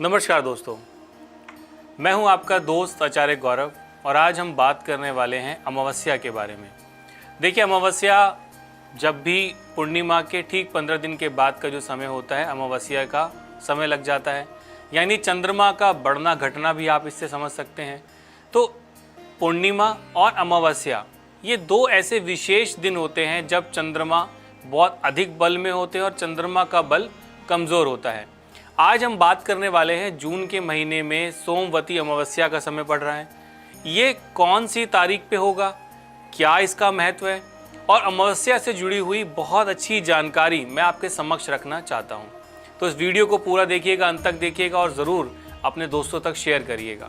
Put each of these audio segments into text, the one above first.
नमस्कार दोस्तों, मैं हूं आपका दोस्त आचार्य गौरव और आज हम बात करने वाले हैं अमावस्या के बारे में। देखिए, अमावस्या जब भी पूर्णिमा के ठीक 15 दिन के बाद का जो समय होता है, अमावस्या का समय लग जाता है, यानी चंद्रमा का बढ़ना घटना भी आप इससे समझ सकते हैं। तो पूर्णिमा और अमावस्या ये दो ऐसे विशेष दिन होते हैं जब चंद्रमा बहुत अधिक बल में होते हैं और चंद्रमा का बल कमज़ोर होता है। आज हम बात करने वाले हैं जून के महीने में सोमवती अमावस्या का समय पड़ रहा है। ये कौन सी तारीख पे होगा, क्या इसका महत्व है, और अमावस्या से जुड़ी हुई बहुत अच्छी जानकारी मैं आपके समक्ष रखना चाहता हूँ। तो इस वीडियो को पूरा देखिएगा, अंत तक देखिएगा और ज़रूर अपने दोस्तों तक शेयर करिएगा।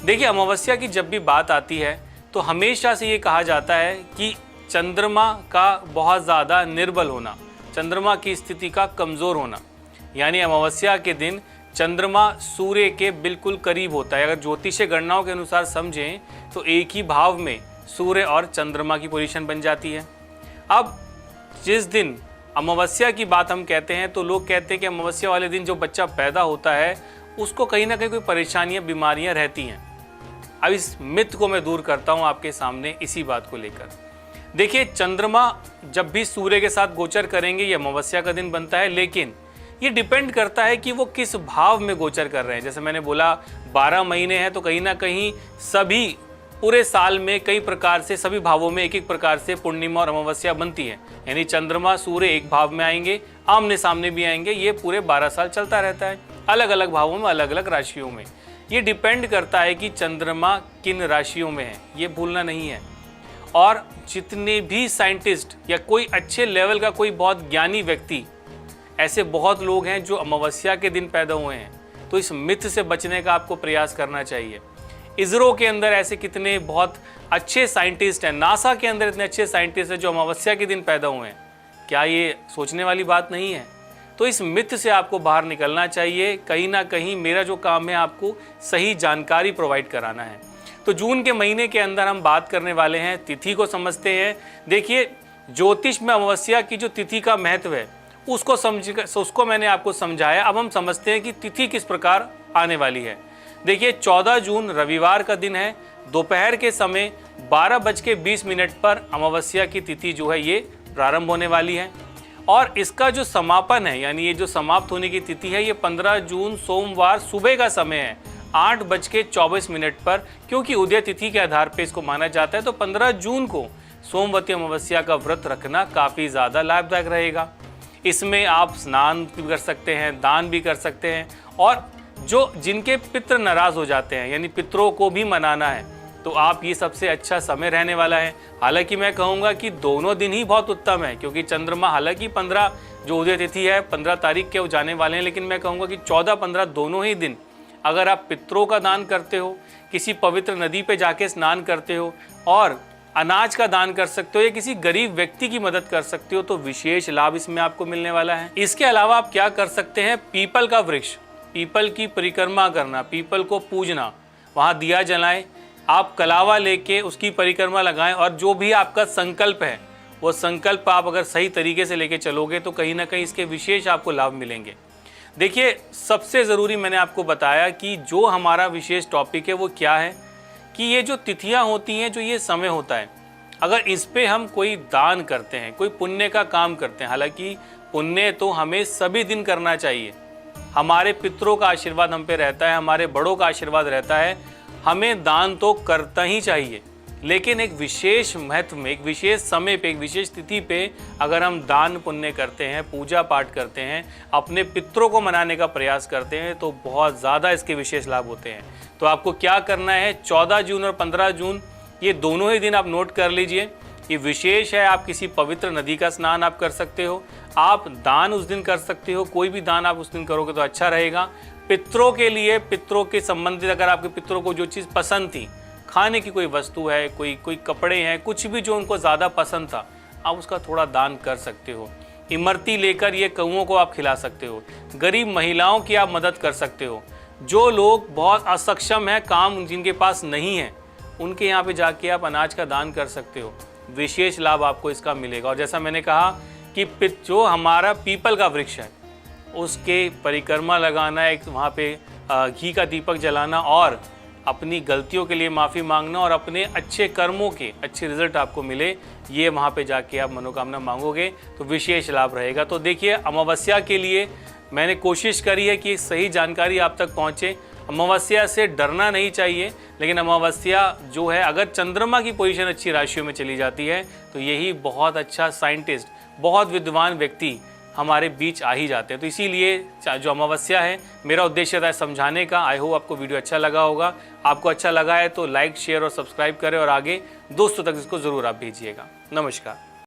देखिए, अमावस्या की जब भी बात आती है तो हमेशा से ये कहा जाता है कि चंद्रमा का बहुत ज़्यादा निर्बल होना, चंद्रमा की स्थिति का कमज़ोर होना, यानी अमावस्या के दिन चंद्रमा सूर्य के बिल्कुल करीब होता है। अगर ज्योतिषीय गणनाओं के अनुसार समझें तो एक ही भाव में सूर्य और चंद्रमा की पोजीशन बन जाती है। अब जिस दिन अमावस्या की बात हम कहते हैं तो लोग कहते हैं कि अमावस्या वाले दिन जो बच्चा पैदा होता है उसको कहीं ना कहीं कोई परेशानियां, बीमारियां रहती हैं। अब इस मिथ को मैं दूर करता हूं आपके सामने इसी बात को लेकर। देखिए, चंद्रमा जब भी सूर्य के साथ गोचर करेंगे ये अमावस्या का दिन बनता है, लेकिन ये डिपेंड करता है कि वो किस भाव में गोचर कर रहे हैं। जैसे मैंने बोला 12 महीने हैं तो कहीं ना कहीं सभी पूरे साल में कई प्रकार से सभी भावों में एक एक प्रकार से पूर्णिमा और अमावस्या बनती है। यानी चंद्रमा सूर्य एक भाव में आएंगे, आमने सामने भी आएंगे, ये पूरे 12 साल चलता रहता है, अलग अलग भावों में, अलग अलग राशियों में। ये डिपेंड करता है कि चंद्रमा किन राशियों में है, ये भूलना नहीं है। और जितने भी साइंटिस्ट या कोई अच्छे लेवल का कोई बहुत ज्ञानी व्यक्ति, ऐसे बहुत लोग हैं जो अमावस्या के दिन पैदा हुए हैं, तो इस मिथ से बचने का आपको प्रयास करना चाहिए। इसरो के अंदर ऐसे कितने बहुत अच्छे साइंटिस्ट हैं, नासा के अंदर इतने अच्छे साइंटिस्ट हैं जो अमावस्या के दिन पैदा हुए हैं। क्या ये सोचने वाली बात नहीं है? तो इस मिथ से आपको बाहर निकलना चाहिए। कहीं ना कहीं मेरा जो काम है आपको सही जानकारी प्रोवाइड कराना है। तो जून के महीने के अंदर हम बात करने वाले हैं, तिथि को समझते हैं। देखिए, ज्योतिष में अमावस्या की जो तिथि का महत्व है उसको मैंने आपको समझाया। अब हम समझते हैं कि तिथि किस प्रकार आने वाली है। देखिए, 14 जून रविवार का दिन है। दोपहर के समय 12:20 पर अमावस्या की तिथि जो है ये प्रारंभ होने वाली है और इसका जो समापन है, यानी ये जो समाप्त होने की तिथि है, ये 15 जून सोमवार सुबह का समय है 8:24 पर। क्योंकि उदय तिथि के आधार पर इसको माना जाता है, तो 15 जून को सोमवती अमावस्या का व्रत रखना काफ़ी ज़्यादा लाभदायक रहेगा। इसमें आप स्नान भी कर सकते हैं, दान भी कर सकते हैं, और जिनके पितृ नाराज़ हो जाते हैं, यानी पितरों को भी मनाना है, तो आप ये सबसे अच्छा समय रहने वाला है। हालांकि मैं कहूँगा कि दोनों दिन ही बहुत उत्तम है, क्योंकि चंद्रमा हालांकि 15 जो उदय तिथि है 15 तारीख के वो जाने वाले हैं, लेकिन मैं कहूँगा कि 14-15 दोनों ही दिन अगर आप पितरों का दान करते हो, किसी पवित्र नदी पे जाके स्नान करते हो और अनाज का दान कर सकते हो या किसी गरीब व्यक्ति की मदद कर सकते हो, तो विशेष लाभ इसमें आपको मिलने वाला है। इसके अलावा आप क्या कर सकते हैं, पीपल का वृक्ष, पीपल की परिक्रमा करना, पीपल को पूजना, वहाँ दिया जलाएं, आप कलावा लेके उसकी परिक्रमा लगाएं, और जो भी आपका संकल्प है वो संकल्प आप अगर सही तरीके से लेके चलोगे तो कहीं ना कहीं इसके विशेष आपको लाभ मिलेंगे। देखिए, सबसे ज़रूरी मैंने आपको बताया कि जो हमारा विशेष टॉपिक है वो क्या है कि ये जो तिथियां होती हैं, जो ये समय होता है, अगर इस पे हम कोई दान करते हैं, कोई पुण्य का काम करते हैं, हालांकि पुण्य तो हमें सभी दिन करना चाहिए, हमारे पितरों का आशीर्वाद हम पे रहता है, हमारे बड़ों का आशीर्वाद रहता है, हमें दान तो करना ही चाहिए, लेकिन एक विशेष महत्व में, एक विशेष समय पे, एक विशेष तिथि पे अगर हम दान पुण्य करते हैं, पूजा पाठ करते हैं, अपने पितरों को मनाने का प्रयास करते हैं, तो बहुत ज़्यादा इसके विशेष लाभ होते हैं। तो आपको क्या करना है, 14 जून और 15 जून ये दोनों ही दिन आप नोट कर लीजिए, ये विशेष है। आप किसी पवित्र नदी का स्नान आप कर सकते हो, आप दान उस दिन कर सकते हो, कोई भी दान आप उस दिन करोगे तो अच्छा रहेगा। पितरों के लिए, पितरों के संबंधित अगर आपके पितरों को जो चीज़ पसंद थी, खाने की कोई वस्तु है, कोई कपड़े हैं, कुछ भी जो उनको ज़्यादा पसंद था, आप उसका थोड़ा दान कर सकते हो। इमरती लेकर ये कौओं को आप खिला सकते हो, गरीब महिलाओं की आप मदद कर सकते हो, जो लोग बहुत असक्षम हैं, काम जिनके पास नहीं है, उनके यहाँ पे जाके आप अनाज का दान कर सकते हो। विशेष लाभ आपको इसका मिलेगा। और जैसा मैंने कहा कि जो हमारा पीपल का वृक्ष है उसके परिक्रमा लगाना, एक वहाँ पे घी का दीपक जलाना और अपनी गलतियों के लिए माफ़ी मांगना और अपने अच्छे कर्मों के अच्छे रिजल्ट आपको मिले, ये वहाँ पे जाके आप मनोकामना मांगोगे तो विशेष लाभ रहेगा। तो देखिए, अमावस्या के लिए मैंने कोशिश करी है कि सही जानकारी आप तक पहुँचे। अमावस्या से डरना नहीं चाहिए, लेकिन अमावस्या जो है अगर चंद्रमा की पोजीशन अच्छी राशियों में चली जाती है तो यही बहुत अच्छा साइंटिस्ट, बहुत विद्वान व्यक्ति हमारे बीच आ ही जाते हैं। तो इसीलिए जो अमावस्या है, मेरा उद्देश्य था समझाने का। आई होप आपको वीडियो अच्छा लगा होगा। आपको अच्छा लगा है तो लाइक, शेयर और सब्सक्राइब करें और आगे दोस्तों तक इसको ज़रूर आप भेजिएगा। नमस्कार।